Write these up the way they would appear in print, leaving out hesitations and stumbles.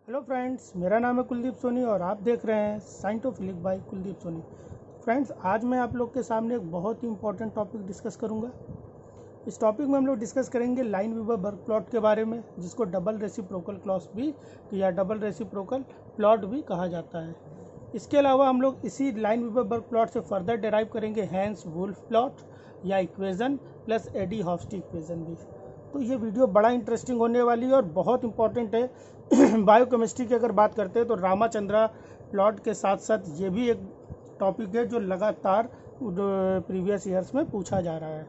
Hello friends, मेरा नाम है कुलदीप सोनी और आप देख रहे हैं साइंटोफिलिक बाय कुलदीप सोनी। फ्रेंड्स, आज मैं आप लोग के सामने एक बहुत ही इंपॉर्टेंट टॉपिक डिस्कस करूंगा। इस टॉपिक में हम लोग डिस्कस करेंगे लाइन वीवर बर्ग प्लॉट के बारे में, जिसको डबल रेसिप्रोकल क्लॉज भी या डबल रेसिप्रोकल प्लॉट भी कहा जाता है। इसके अलावा हम लोग इसी लाइन वीवर बर्ग प्लॉट से फर्दर डिराइव करेंगे हैंस वुल्फ प्लॉट या इक्वेज़न प्लस एडी हॉफ्स्टी इक्वेज़न भी। तो ये वीडियो बड़ा इंटरेस्टिंग होने वाली है और बहुत इंपॉर्टेंट है। बायोकेमिस्ट्री की अगर बात करते हैं तो रामाचंद्रा प्लॉट के साथ साथ ये भी एक टॉपिक है जो लगातार प्रीवियस ईयर्स में पूछा जा रहा है।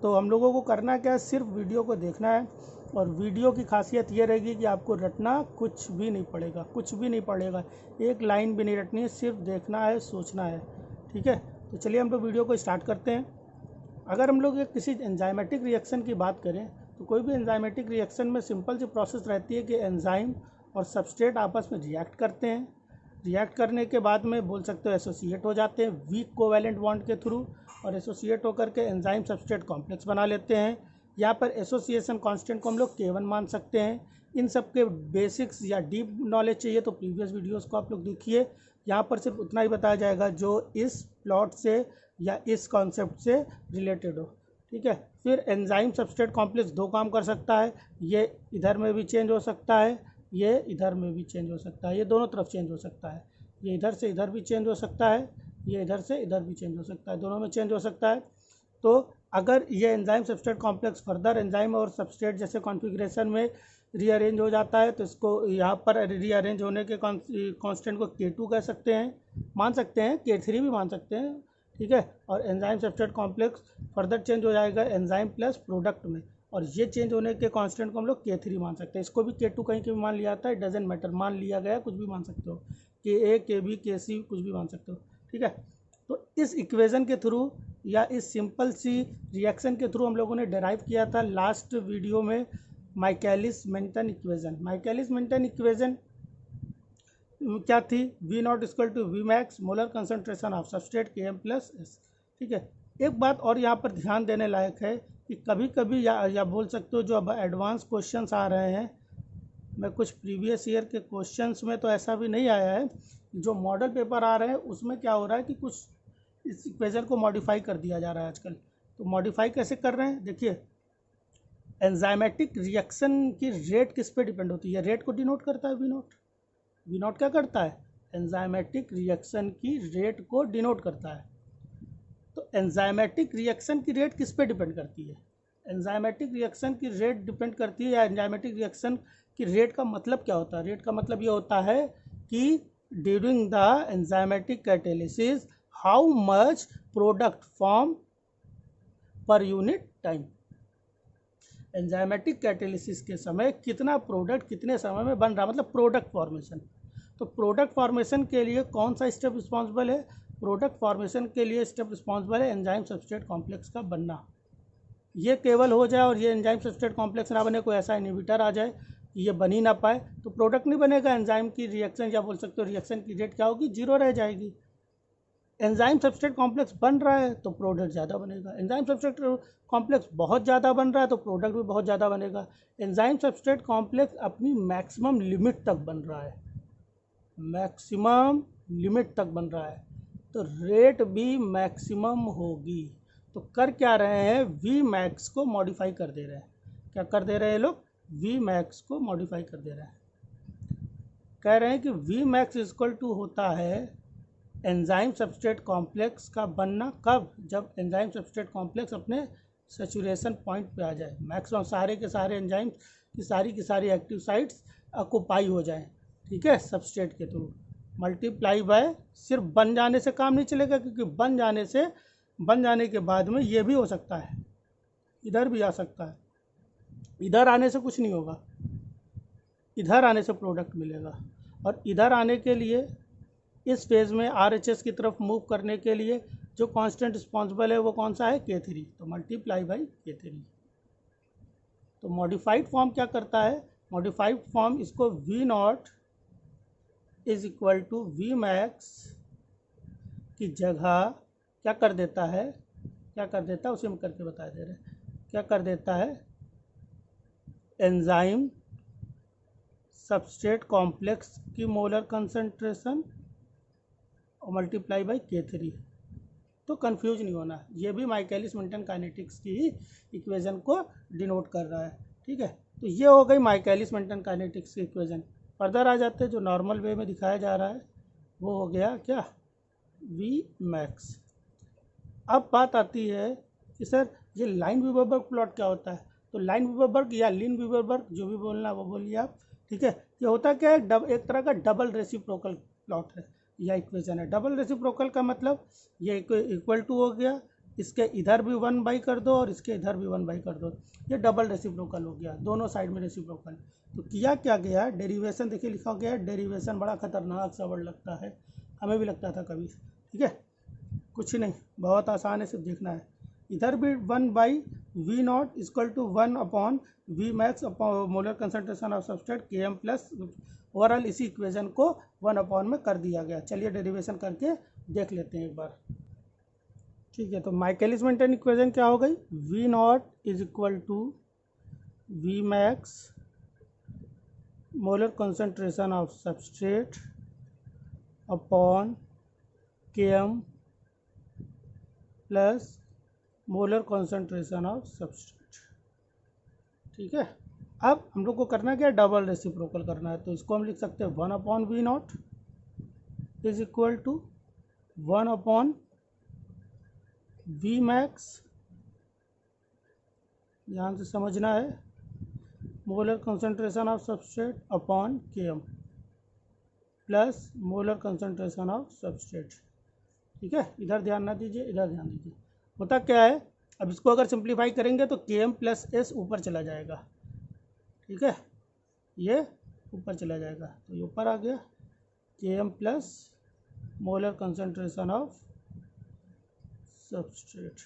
तो हम लोगों को करना क्या है, सिर्फ वीडियो को देखना है। और वीडियो की खासियत ये रहेगी कि आपको रटना कुछ भी नहीं पड़ेगा, कुछ भी नहीं पड़ेगा, एक लाइन भी नहीं रटनी है, सिर्फ देखना है, सोचना है। ठीक है, तो चलिए हम लोग वीडियो को स्टार्ट करते हैं। अगर हम लोग एक किसी एंजाइमेटिक रिएक्शन की बात करें तो कोई भी एंजाइमेटिक रिएक्शन में सिंपल सी प्रोसेस रहती है कि एंजाइम और सबस्ट्रेट आपस में रिएक्ट करते हैं। रिएक्ट करने के बाद में बोल सकते हो एसोसिएट हो जाते हैं वीक कोवैलेंट बॉन्ड के थ्रू, और एसोसिएट होकर के एंजाइम सबस्ट्रेट कॉम्प्लेक्स बना लेते हैं। यहाँ पर एसोसिएशन कांस्टेंट को हम लोग K1 मान सकते हैं। इन सब के बेसिक्स या डीप नॉलेज चाहिए तो प्रीवियस वीडियोस को आप लोग देखिए। यहाँ पर सिर्फ उतना ही बताया जाएगा जो इस प्लॉट से या इस कॉन्सेप्ट से रिलेटेड हो। ठीक है, फिर एंजाइम सबस्ट्रेट कॉम्प्लेक्स दो काम कर सकता है, ये इधर में भी चेंज हो सकता है, ये इधर में भी चेंज हो सकता है, ये दोनों तरफ चेंज हो सकता है, ये इधर से इधर भी चेंज हो सकता है, ये इधर से इधर भी चेंज हो सकता है, दोनों में चेंज हो सकता है। तो अगर ये enzyme substrate complex further enzyme और सबस्ट्रेट जैसे कॉन्फ़िगरेशन में रीअरेंज हो जाता है तो इसको यहाँ पर रीअरेंज होने के कांस्टेंट को K2 कह सकते हैं, मान सकते हैं, K3 भी मान सकते हैं। ठीक है, और enzyme substrate complex further change हो जाएगा एंजाइम प्लस प्रोडक्ट में, और ये चेंज होने के कांस्टेंट को हम लोग K3 मान सकते हैं। इसको भी K2 कहीं के भी मान लिया जाता है, डजेंट मैटर, मान लिया गया, कुछ भी मान सकते हो, Ka Kb Kc कुछ भी मान सकते हो। ठीक है, तो इस इक्वेशन के थ्रू या इस सिंपल सी रिएक्शन के थ्रू हम लोगों ने डिराइव किया था लास्ट वीडियो में Michaelis Menten equation. Michaelis Menten equation क्या थी? V naught equal to V max molar concentration of substrate Km plus S. ठीक है, एक बात और यहाँ पर ध्यान देने लायक है कि कभी कभी या बोल सकते हो जो अब एडवांस क्वेश्चंस आ रहे हैं, मैं कुछ प्रीवियस ईयर के क्वेश्चंस में तो ऐसा भी नहीं आया है, जो मॉडल पेपर आ रहे हैं उसमें क्या हो रहा है कि कुछ इस इक्वेशन को मॉडिफाई कर दिया जा रहा है आजकल। तो मॉडिफाई कैसे कर रहे हैं, देखिए, एंजाइमेटिक रिएक्शन की रेट किस पे डिपेंड होती है? रेट को डिनोट करता है वी नॉट। वी नॉट क्या करता है? एंजाइमेटिक रिएक्शन की रेट को डिनोट करता है। तो एंजाइमेटिक रिएक्शन की रेट किस पे डिपेंड करती है? एंजाइमेटिक रिएक्शन की रेट डिपेंड करती है, या एंजाइमेटिक रिएक्शन की रेट का मतलब क्या होता है? रेट का मतलब ये होता है कि during the enzymatic catalysis how much product form per unit time. Enzymatic catalysis के समय कितना प्रोडक्ट कितने समय में बन रहा, मतलब प्रोडक्ट फॉर्मेशन। तो प्रोडक्ट फॉर्मेशन के लिए कौन सा स्टेप रिस्पॉन्सिबल है? प्रोडक्ट फॉर्मेशन के लिए स्टेप रिस्पॉन्सिबल है एंजाइम सबस्ट्रेट कॉम्प्लेक्स का बनना। ये केवल हो जाए और ये एंजाइम सबस्ट्रेट कॉम्प्लेक्स ना बने, कोई ऐसा इनहिबिटर आ जाए कि ये बन ही ना पाए, तो प्रोडक्ट नहीं बनेगा। एंजाइम की रिएक्शन या बोल सकते हो रिएक्शन की रेट क्या होगी? जीरो रह जाएगी। एंजाइम सबस्ट्रेट कॉम्प्लेक्स बन रहा है तो प्रोडक्ट ज़्यादा बनेगा, एंजाइम सबस्ट्रेट कॉम्प्लेक्स बहुत ज़्यादा बन रहा है तो प्रोडक्ट भी बहुत ज़्यादा बनेगा। एंजाइम सबस्ट्रेट कॉम्प्लेक्स अपनी मैक्सिमम लिमिट तक बन रहा है, मैक्सिमम लिमिट तक बन रहा है, तो रेट भी मैक्सिमम होगी। तो कर क्या रहे हैं? वी मैक्स को मॉडिफाई कर दे रहे हैं। क्या कर दे रहे हैं लोग? वी मैक्स को मॉडिफाई कर दे रहे हैं। कह रहे हैं कि वी मैक्स इक्वल टू होता है एंजाइम सबस्ट्रेट कॉम्प्लेक्स का बनना। कब? जब एंजाइम सबस्ट्रेट कॉम्प्लेक्स अपने सेचुरेशन पॉइंट पे आ जाए, मैक्सिमम सारे के सारे एंजाइम की सारी एक्टिव साइट्स ऑक्यूपाई हो जाएं। ठीक है, सबस्ट्रेट के थ्रू मल्टीप्लाई बाय, सिर्फ बन जाने से काम नहीं चलेगा, क्योंकि बन जाने के बाद में ये भी हो सकता है, इधर भी आ सकता है। इधर आने से कुछ नहीं होगा, इधर आने से प्रोडक्ट मिलेगा, और इधर आने के लिए इस फेज़ में RHS की तरफ मूव करने के लिए जो कांस्टेंट रिस्पॉन्सिबल है वो कौन सा है? K3, तो मल्टीप्लाई बाई K3। तो मॉडिफाइड फॉर्म क्या करता है? मॉडिफाइड फॉर्म इसको V naught is equal to V max की जगह क्या कर देता है? क्या कर देता है उसे हम करके बता दे रहे हैं। क्या कर देता है? एंजाइम सबस्ट्रेट कॉम्प्लेक्स की मोलर कंसंट्रेशन और मल्टीप्लाई बाई K3। तो कंफ्यूज नहीं होना, ये भी माइकलिस मेंटन काइनेटिक्स की ही इक्वेशन को डिनोट कर रहा है। ठीक है, तो ये हो गई माइकलिस मेंटन काइनेटिक्स की इक्वेशन। फर्दर आ जाते हैं, जो नॉर्मल वे में दिखाया जा रहा है वो हो गया क्या, वी मैक्स। अब बात आती है कि सर ये लाइन वीवरबर्ग प्लॉट क्या होता है। तो लाइन वीवरबर्ग या लिन वीवरबर्ग, जो भी बोलना वो बोलिए आप। ठीक है, ये होता क्या है, एक तरह का डबल रेसिप्रोकल प्लॉट है या इक्वेशन है। डबल रेसिप्रोकल का मतलब ये इक्वल टू हो गया, इसके इधर भी 1/, कर दो और इसके इधर भी 1/, कर दो, ये डबल रेसिप्रोकल हो गया, दोनों साइड में रेसिप्रोकल। तो किया क्या गया, डेरिवेशन देखिए लिखा गया है। डेरिवेशन बड़ा खतरनाक सा वर्ड लगता है, हमें भी लगता था कभी। ठीक है, कुछ नहीं, बहुत आसान है, सिर्फ देखना है। इधर भी 1/V0 equal to 1/V max molar concentration of substrate Km plus overall. इसी इक्वेशन को 1/, में कर दिया गया। चलिए डेरिवेशन करके देख लेते हैं एक बार। ठीक है, तो माइकलिस मेंटन इक्वेशन क्या हो गई, V0 is equal to V max molar concentration of substrate upon Km plus molar concentration of substrate. ठीक है, अब हम लोग को करना क्या है, डबल रेसिप्रोकल करना है। तो इसको हम लिख सकते हैं 1/V0 is equal to 1/V max, ध्यान से समझना है, molar concentration of substrate upon Km plus molar concentration of substrate. ठीक है, इधर ध्यान ना दीजिए, इधर ध्यान दीजिए। होता क्या है, अब इसको अगर सिंप्लीफाई करेंगे तो Km प्लस S ऊपर चला जाएगा। ठीक है, ये ऊपर चला जाएगा, तो ये ऊपर आ गया, Km plus molar concentration of substrate,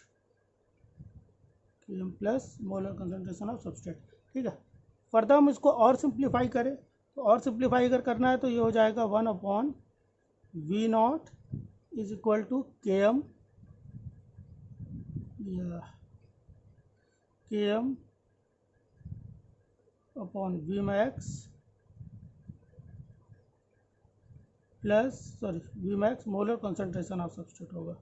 Km plus molar concentration of substrate. ठीक है, फर्दर हम इसको और सिंप्लीफाई करें, तो और सिंप्लीफाई अगर करना है तो ये हो जाएगा 1/V0 is equal to Km upon V max plus V max molar concentration of substrate होगा,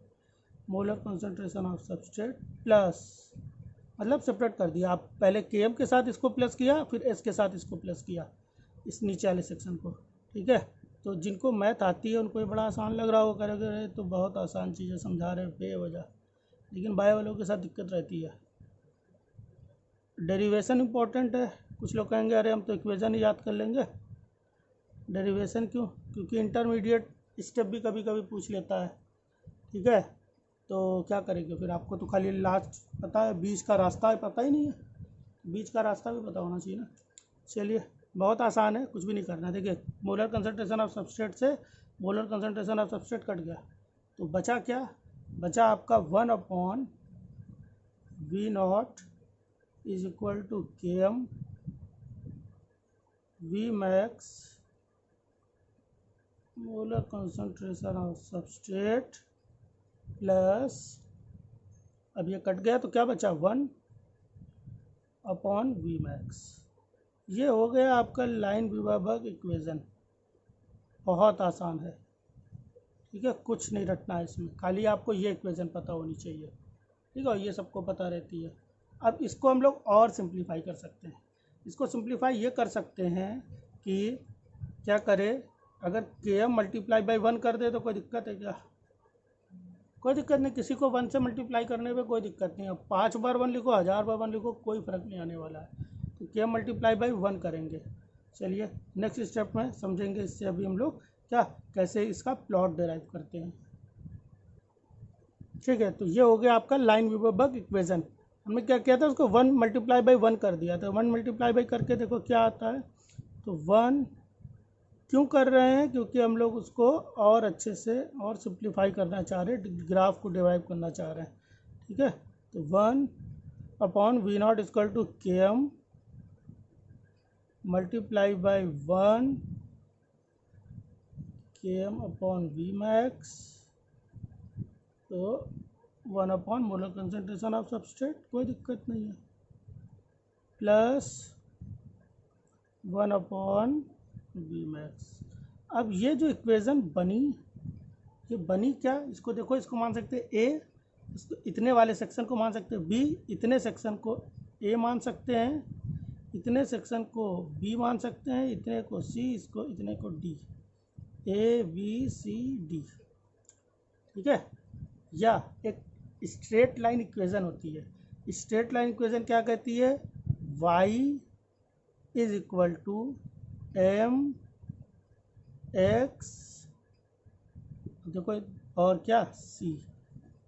molar concentration of substrate plus, मतलब सेपरेट कर दिया आप, पहले Km के साथ इसको प्लस किया, फिर S के साथ इसको प्लस किया, इस नीचे वाले सेक्शन को। ठीक है, तो जिनको मैथ आती है उनको ये बड़ा आसान लग रहा हो, करेंगे तो बहुत आसान चीज़ें समझा रहे बेवजह, लेकिन बायो वालों के साथ दिक्कत रहती है। डेरिवेशन इम्पोर्टेंट है। कुछ लोग कहेंगे अरे हम तो इक्वेशन ही याद कर लेंगे, डेरिवेशन क्यों, क्योंकि इंटरमीडिएट स्टेप भी कभी कभी पूछ लेता है। ठीक है, तो क्या करेंगे फिर, आपको तो खाली लास्ट पता है, बीच का रास्ता पता ही नहीं है, बीच का रास्ता भी पता होना चाहिए ना। चलिए, बहुत आसान है, कुछ भी नहीं करना। देखिए, मोलर कंसंट्रेशन ऑफ सबस्ट्रेट से molar concentration of substrate cut गया, तो बचा क्या, बचा आपका 1/V0 is equal to Km V max molar concentration of substrate plus, अब ये कट गया तो क्या बचा, 1/V मैक्स। ये हो गया आपका लाइन वीवरबर्ग इक्वेशन, बहुत आसान है। ठीक है, कुछ नहीं रटना है इसमें, खाली आपको ये इक्वेशन पता होनी चाहिए। ठीक है, ये सबको पता रहती है। अब इसको हम लोग और सिंप्लीफाई कर सकते हैं। इसको सिंप्लीफाई ये कर सकते हैं कि क्या करें, अगर Km मल्टीप्लाई बाई 1 कर दे तो कोई दिक्कत है क्या, कोई दिक्कत नहीं, किसी को 1 से मल्टीप्लाई करने में कोई दिक्कत नहीं है। 5 बार 1 लिखो, 1000 बार 1 लिखो, कोई फ़र्क नहीं आने वाला है। तो Km मल्टीप्लाई बाई 1 करेंगे। चलिए नेक्स्ट स्टेप में समझेंगे, इससे अभी हम लोग क्या कैसे इसका प्लॉट डिराइव करते हैं। ठीक है, तो ये हो गया आपका लाइन वीवरबर्ग इक्वेशन। हमने क्या किया था, उसको 1 मल्टीप्लाई बाई 1 कर दिया था। 1 मल्टीप्लाई बाई करके देखो क्या आता है, तो 1 क्यों कर रहे हैं, क्योंकि हम लोग उसको और अच्छे से और सिंप्लीफाई करना चाह रहे हैं, ग्राफ को डिवाइड करना चाह रहे हैं। ठीक है, तो 1/V0 equal to Km multiply by 1 Km upon V max, तो 1/, मोलर कंसंट्रेशन ऑफ सबस्ट्रेट, कोई दिक्कत नहीं है, प्लस 1/, वी मैक्स। अब ये जो इक्वेशन बनी, ये बनी क्या, इसको देखो, इसको मान सकते हैं ए, इसको इतने वाले सेक्शन को मान सकते हैं बी, इतने सेक्शन को ए मान सकते हैं, इतने सेक्शन को बी मान सकते हैं, इतने को सी, इसको इतने को D, A B C D. ठीक है। या एक स्ट्रेट लाइन इक्वेशन होती है। स्ट्रेट लाइन इक्वेशन क्या कहती है, y is equal to M x, देखो, और क्या सी,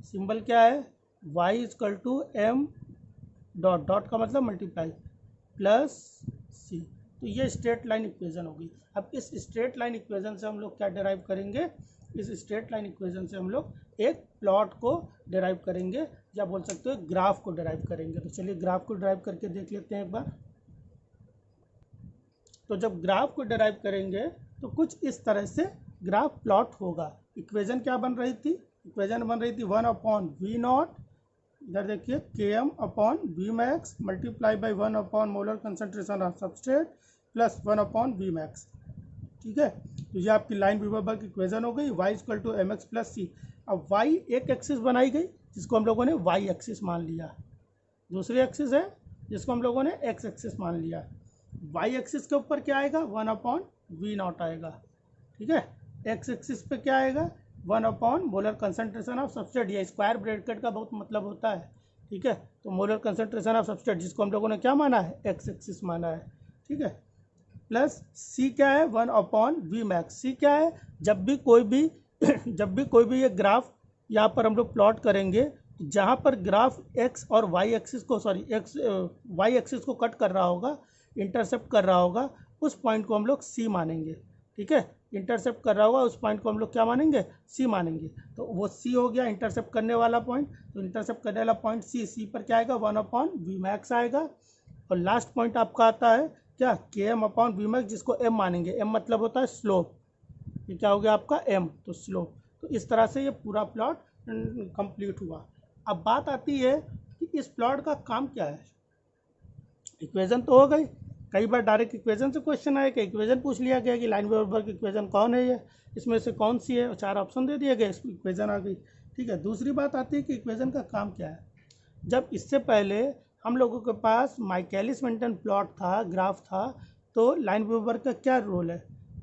सिंबल क्या है, y is equal to m dot, dot का मतलब मल्टीप्लाई, प्लस सी। तो ये स्ट्रेट लाइन इक्वेशन होगी। अब इस स्ट्रेट लाइन इक्वेशन से हम लोग क्या डिराइव करेंगे, इस स्ट्रेट लाइन इक्वेशन से हम लोग एक प्लॉट को डिराइव करेंगे, या बोल सकते हो ग्राफ को डिराइव करेंगे। तो चलिए ग्राफ को डिराइव करके देख लेते हैं एक बार। तो जब ग्राफ को डिराइव करेंगे तो कुछ इस तरह से ग्राफ प्लॉट होगा। इक्वेशन क्या बन रही थी, इक्वेशन बन रही थी 1/v0, इधर देखिए Km/Vmax multiply by 1 molar concentration of substrate plus 1/Vmax। ठीक है। तो ये आपकी लाइन वीवर की इक्वेशन हो गई, y equal to M X plus C. अब y एक एक्सिस बनाई गई जिसको हम लोगों ने y एक्सिस मान लिया, दूसरी एक्सिस है जिसको हम लोगों ने x एक्सिस मान लिया। y एक्सिस के ऊपर क्या आएगा, 1/v0 आएगा। ठीक है। x एक्सिस पे क्या आएगा, 1 मोलर कंसंट्रेशन ऑफ सबस्ट्रेट। ये स्क्वायर ब्रैकेट का बहुत मतलब होता है। ठीक है। तो मोलर कंसंट्रेशन ऑफ सबस्ट्रेट जिसको हम लोगों ने क्या माना है, x एक्सिस माना है। ठीक है। प्लस c क्या है, 1/Vmax। c क्या है, जब भी कोई भी ये ग्राफ यहाँ पर हम लोग प्लॉट करेंगे, जहाँ पर ग्राफ x और y एक्सिस को y एक्सिस को कट कर रहा होगा, इंटरसेप्ट कर रहा होगा, उस पॉइंट को हम लोग c मानेंगे। ठीक है। इंटरसेप्ट कर रहा होगा उस पॉइंट को हम लोग क्या मानेंगे, c मानेंगे। तो वो c हो गया इंटरसेप्ट करने वाला पॉइंट। तो इंटरसेप्ट करने वाला पॉइंट c पर क्या आएगा, 1/Vmax आएगा। और लास्ट पॉइंट आपका आता है क्या, Km/Vmax, जिसको m मानेंगे। m मतलब होता है स्लोप, ये क्या हो गया आपका m, तो स्लोप। तो इस तरह से ये पूरा प्लॉट कंप्लीट हुआ। अब बात आती है कि इस प्लॉट का काम क्या है। इक्वेशन तो हो गई, कई बार डायरेक्ट इक्वेशन से क्वेश्चन आया कि इक्वेशन पूछ लिया गया कि लाइन वीवर की इक्वेशन कौन है, ये इसमें से कौन सी है, 4 ऑप्शन दे दिए गए, इक्वेशन आ गई। ठीक है। दूसरी बात आती है कि इक्वेशन का काम क्या है। जब इससे पहले हम लोगों के पास माइकलिस मेंटन प्लॉट था, ग्राफ था, तो लाइन वीवर का क्या रोल है।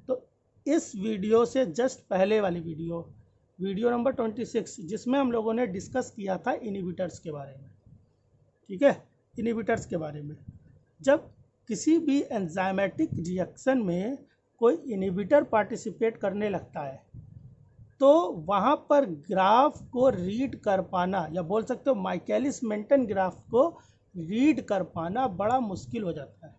तो इस वीडियो से जस्ट पहले वाली वीडियो नंबर 26, जिसमें हम लोगों ने डिस्कस किया था इनहिबिटर्स के बारे में। ठीक है। इनहिबिटर्स के बारे में, जब किसी भी एंजाइमेटिक रिएक्शन में कोई इनहिबिटर पार्टिसिपेट करने लगता है, तो वहाँ पर ग्राफ को रीड कर पाना, या बोल सकते हो माइकलिस मेंटन ग्राफ को रीड कर पाना बड़ा मुश्किल हो जाता है।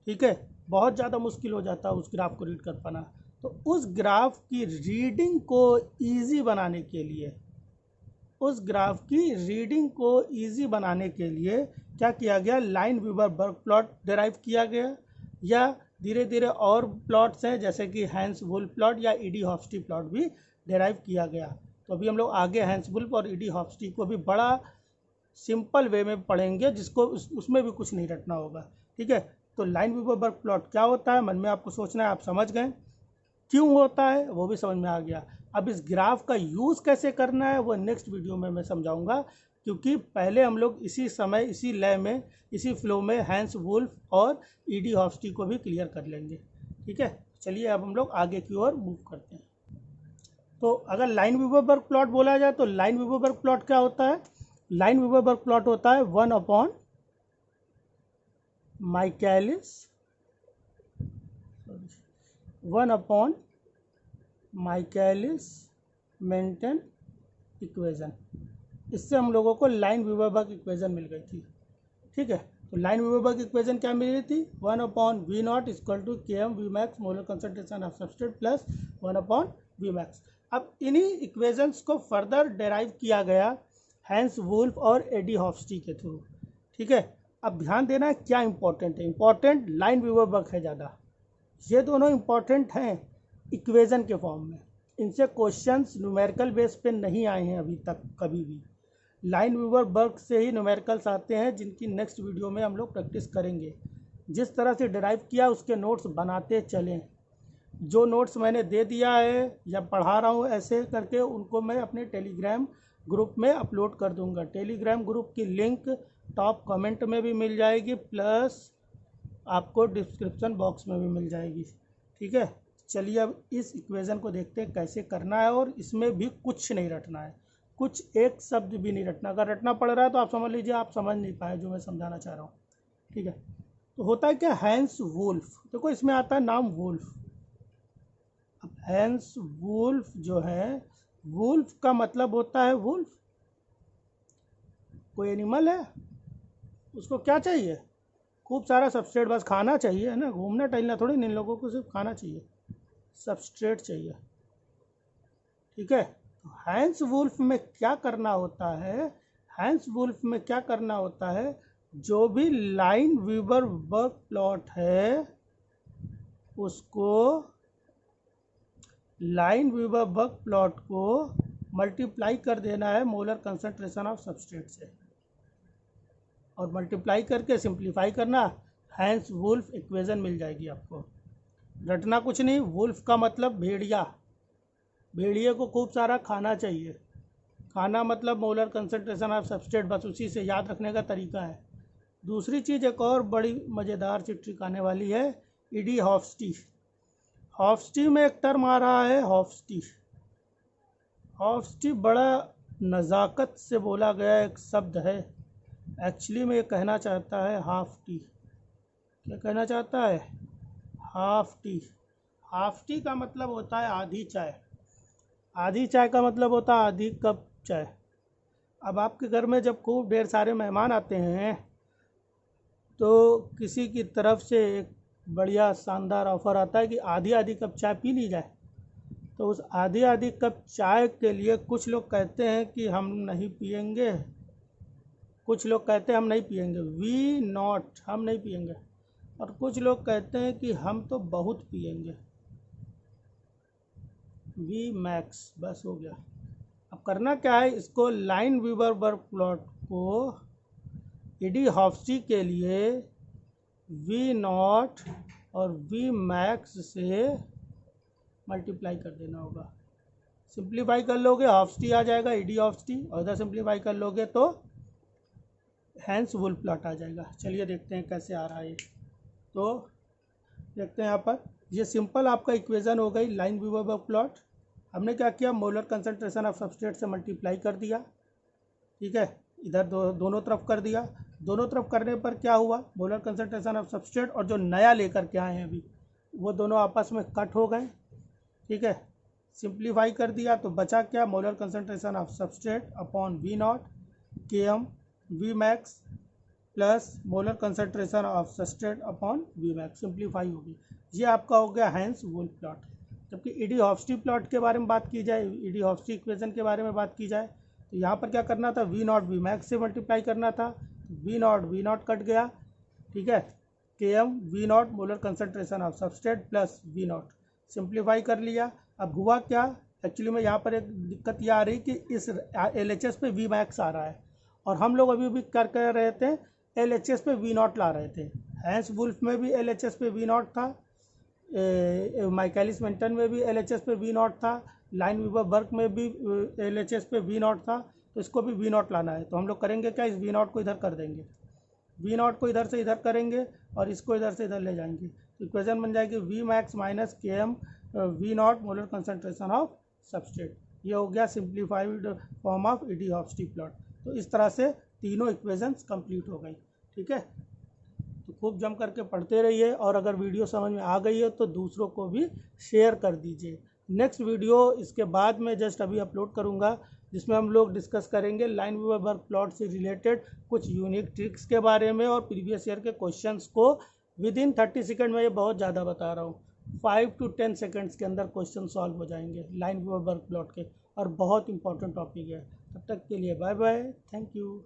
ठीक है। बहुत ज़्यादा मुश्किल हो जाता है उस ग्राफ को रीड कर पाना। तो उस ग्राफ की रीडिंग को ईजी बनाने के लिए, क्या किया गया, लाइन वीवर बर्ग प्लॉट डिराइव किया गया। या धीरे धीरे और प्लॉट्स हैं जैसे कि हैंस वुल्फ प्लॉट या ईडी हॉफ्स्टी प्लॉट भी डिराइव किया गया। तो अभी हम लोग आगे हैंस वुल्फ और ईडी हॉफ्स्टी को भी बड़ा सिंपल वे में पढ़ेंगे, जिसको उसमें भी कुछ नहीं रटना होगा। ठीक है। तो लाइन वीवर बर्ग प्लॉट क्या होता है, मन में आपको सोचना है, आप समझ गए। क्यों होता है वो भी समझ में आ गया। अब इस ग्राफ का यूज़ कैसे करना है वो नेक्स्ट वीडियो में मैं समझाऊंगा, क्योंकि पहले हम लोग इसी समय, इसी लय में, इसी फ्लो में हैंस वुल्फ और ईडी हॉफ्स्टी को भी क्लियर कर लेंगे। ठीक है। चलिए अब हम लोग आगे की ओर मूव करते हैं। तो अगर लाइन वीवर बर्ग प्लॉट बोला जाए तो लाइन वीवर बर्ग प्लॉट क्या होता है, लाइन वीवर बर्ग प्लॉट होता है 1 माइकलिस मेंटन इक्वेशन। इससे हम लोगों को लाइन वीवर बर्ग इक्वेशन मिल गई थी। ठीक है। तो लाइन वीवर बर्ग इक्वेशन क्या मिल रही थी, 1/V0 equal to Km/Vmax molar concentration of substrate plus 1/Vmax। अब इन्हीं इक्वेशंस को फर्दर डेराइव किया गया हैंस वुल्फ और ईडी हॉफ्स्टी के थ्रू। ठीक है। अब ध्यान देना है क्या इंपॉर्टेंट है, इंपॉर्टेंट लाइन वीवर बर्ग है ज़्यादा। ये दोनों इंपॉर्टेंट हैं इक्वेशन के फॉर्म में, इनसे क्वेश्चंस न्यूमेरिकल बेस पे नहीं आए हैं अभी तक कभी भी। लाइन वीवर बर्ग से ही न्यूमेरिकल्स आते हैं, जिनकी नेक्स्ट वीडियो में हम लोग प्रैक्टिस करेंगे। जिस तरह से डिराइव किया उसके नोट्स बनाते चलें। जो नोट्स मैंने दे दिया है या पढ़ा रहा हूँ ऐसे करके, उनको मैं अपने टेलीग्राम ग्रुप में अपलोड कर दूंगा। टेलीग्राम ग्रुप की लिंक टॉप कमेंट में भी मिल जाएगी, प्लस आपको डिस्क्रिप्शन बॉक्स में भी मिल जाएगी। ठीक है, चलिए अब इस इक्वेशन को देखते हैं कैसे करना है। और इसमें भी कुछ नहीं रटना है, कुछ एक शब्द भी नहीं रटना। अगर रटना पड़ रहा है तो आप समझ लीजिए आप समझ नहीं पाए जो मैं समझाना चाह रहा हूँ। ठीक है, तो होता है क्या, हैंस वुल्फ। देखो इसमें आता है नाम वुल्फ। अब हैंस वुल्फ जो है, वुल्फ का मतलब होता है वुल्फ, कोई एनिमल है, उसको क्या चाहिए, खूब सारा सबस्ट्रेट, बस खाना चाहिए, है ना, घूमना टहलना थोड़ी, इन लोगों को सिर्फ खाना चाहिए, सबस्ट्रेट चाहिए। ठीक है, तो हैंस वुल्फ में क्या करना होता है, हैंस वुल्फ में क्या करना होता है, जो भी लाइन वीवर बर्ग प्लॉट है उसको, लाइन वीवर बर्ग प्लॉट को मल्टीप्लाई कर देना है मोलर कंसंट्रेशन ऑफ सबस्ट्रेट से, और मल्टीप्लाई करके सिंप्लीफाई करना, हैंस वुल्फ इक्वेशन मिल जाएगी आपको। रटना कुछ नहीं, वुल्फ का मतलब भेड़िया, भेड़िए को खूब सारा खाना चाहिए, खाना मतलब मोलर कंसंट्रेशन ऑफ सबस्ट्रेट, बस उसी से याद रखने का तरीका है। दूसरी चीज़ एक और बड़ी मज़ेदार सी ट्रिक आने वाली है, ईडी हॉफ्स्टी। हॉफ्स्टी में एक टर्म आ रहा है हॉफ्स्टी। हॉफ्स्टी बड़ा नज़ाकत से बोला गया एक शब्द है। एक्चुअली में ये कहना चाहता है हाफ टी। क्या कहना चाहता है, हाफ टी। हाफ टी का मतलब होता है आधी चाय। आधी चाय का मतलब होता है आधी कप चाय। अब आपके घर में जब खूब ढेर सारे मेहमान आते हैं तो किसी की तरफ से एक बढ़िया शानदार ऑफ़र आता है कि आधी आधी कप चाय पी ली जाए। तो उस आधी आधी कप चाय के लिए कुछ लोग कहते हैं कि हम नहीं पिएंगे, कुछ लोग कहते हैं हम नहीं पिएंगे, वी नॉट, हम नहीं पिएंगे, और कुछ लोग कहते हैं कि हम तो बहुत पिएंगे, वी मैक्स। बस हो गया। अब करना क्या है, इसको लाइन वीवर बर्ग प्लॉट को ईडी हॉफ्स्टी के लिए वी नॉट और वी मैक्स से मल्टीप्लाई कर देना होगा। सिंप्लीफाई कर लोगे हॉफ्स्टी आ जाएगा, ईडी हॉफ्स्टी, और इधर सिंप्लीफाई कर लोगे तो हैंस वुल्फ प्लॉट आ जाएगा। चलिए देखते हैं कैसे आ रहा है ये। तो देखते हैं यहाँ पर, ये सिंपल आपका इक्वेशन हो गई लाइन वीवर बर्ग प्लॉट। हमने क्या किया, मोलर कंसंट्रेशन ऑफ सबस्ट्रेट से मल्टीप्लाई कर दिया। ठीक है, इधर दोनों तरफ कर दिया। दोनों तरफ करने पर क्या हुआ, मोलर कंसंट्रेशन ऑफ सबस्ट्रेट और जो नया लेकर के आए हैं अभी, वो दोनों आपस में कट हो गए। ठीक है, सिंप्लीफाई कर दिया तो बचा क्या, molar concentration of substrate upon V naught K M V max plus molar concentration of substrate upon V max, simplify होगी। ये आपका हो गया हैंस वुल्फ प्लॉट। जबकि ईडी हॉफ्स्टी प्लॉट के बारे में बात की जाए, ईडी हॉफ्स्टी इक्वेशन के बारे में बात की जाए, तो यहाँ पर क्या करना था, वी नॉट वी मैक्स से मल्टीप्लाई करना था, वी नॉट कट गया। ठीक है, K M we naught molar concentration of substrate plus v naught, simplify कर लिया। अब हुआ क्या, एक्चुअली में यहाँ पर एक दिक्कत यह आ रही कि इस एल एच एस पे वी मैक्स आ रहा है, और हम लोग अभी भी कर रहे थे एल एच एस पे वी नॉट ला रहे थे। हैंस वुल्फ में भी एल एच एस पे वी नॉट था, माइकलिस मेंटन में भी एल एच एस पे वी नॉट था, लाइन वीवर बर्ग में भी एल एच एस पे वी नॉट था। तो इसको भी वी नॉट लाना है, तो हम लोग करेंगे क्या, इस वी नॉट को इधर कर देंगे, वी नॉट को इधर से इधर करेंगे और इसको इधर से इधर ले जाएंगे। इक्वेशन बन जाएगी V max minus K M we naught molar concentration of substrate. ये हो गया simplified form of Eadie Hofstee plot. तो इस तरह से तीनों इक्वेशंस कंप्लीट हो गई। ठीक है, तो खूब जम करके पढ़ते रहिए, और अगर वीडियो समझ में आ गई है तो दूसरों को भी शेयर कर दीजिए। नेक्स्ट वीडियो इसके बाद में जस्ट अभी अपलोड करूँगा, जिसमें हम लोग डिस्कस करेंगे लाइन वीवर बर्ग प्लॉट से रिलेटेड कुछ यूनिक ट्रिक्स के बारे में, और प्रीवियस ईयर के क्वेश्चंस को विद इन 30 सेकेंड में, ये बहुत ज़्यादा बता रहा हूँ, 5 to 10 सेकेंड्स के अंदर क्वेश्चन सॉल्व हो जाएंगे लाइन वीवर बर्ग प्लॉट के, और बहुत इंपॉर्टेंट टॉपिक है। तब तक के लिए बाय बाय, थैंक यू।